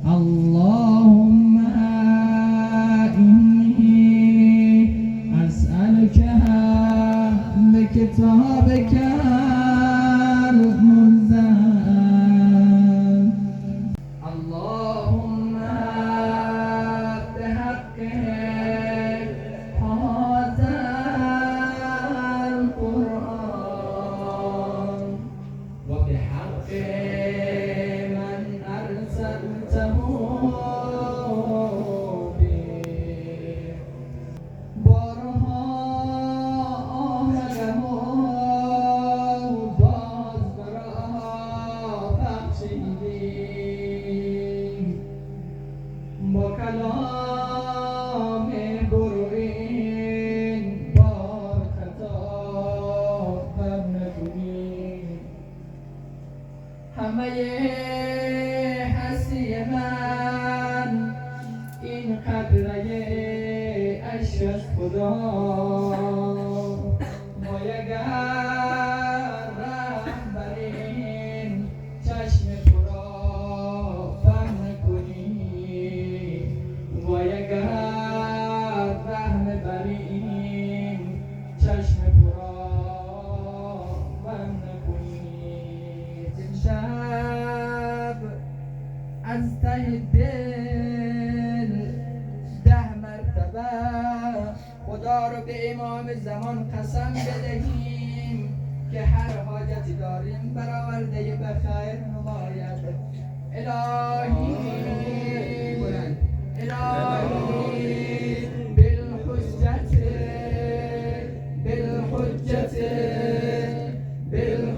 اللهم إني أسألك بكتابك المنزل اللهم بحق هذا القرآن وبحق من أرسلته به بارها آمده باز براها بخشیدیم با کلام برین بار خطاب هم نکنیم همه هستی من این قطره اشک از خدا مایگر رهبرین چشم پرا فهم نکنی مایگر رهبرین چشم پرا فهم نکنی شب از ته دل 10 مرتبه خدا رو به امام زمان قسم بدهیم که هر حاجتی داریم برآورده به خیر نماید. الهی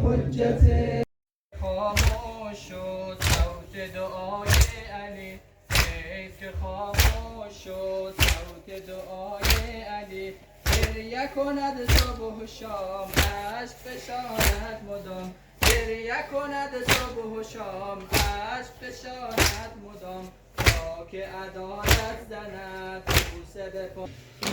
بالحجت خاموش شد صوت دعای علی حیف که خاموش شد صوت دعای علی گریه کند صبح و شام عشق فشاند مدام گریه کند صبح و شام عشق فشاند مدام تا که عدالت زند بوسه به پا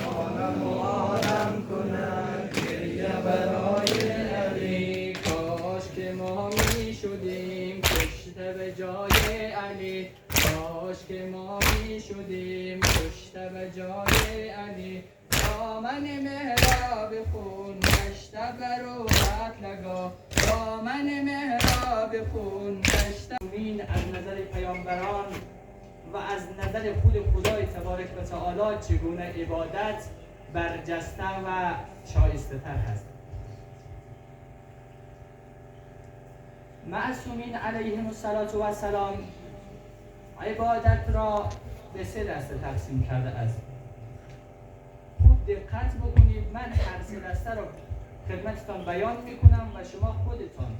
عالم و عالم کند گریه برای علی کاش که ما می شدیم کشته به جای علی کاش که ما می شدیم کشته به جای علی دامن محراب خون گشته بر روحت لگا دامن محراب خون گشته این از نظر پیامبران و از نظر خود خدای تبارک و تعالی چگونه عبادت برجسته و شایسته تر هست. معصومین علیهم السلام عبادت را به 3 دسته تقسیم کرده است. خوب دقت بکنید، من هر 3 دسته را خدمتتان بیان میکنم و شما خودتان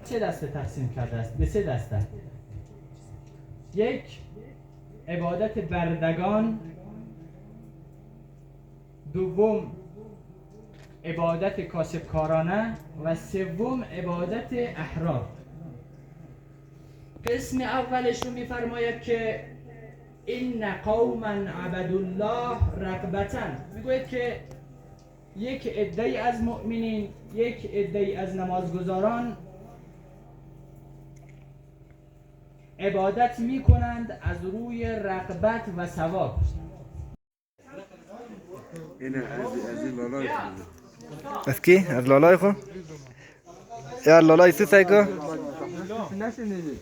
3 دسته تقسیم کرده است به 3 دسته. 1 عبادت بردگان، 2 عبادت کاسبکارانه و 3 عبادت احرار. قسم اولش رو میفرماید که این قوما عبدوا الله رغبتا، میگوید که یک عده‌ای از مؤمنین، یک عده‌ای از نمازگزاران عبادت میکنند از روی رغبت و ثواب. اینه از این لالای خود از کی؟ از لالای خود؟ یا لالای سی سایکو؟ نشینیدی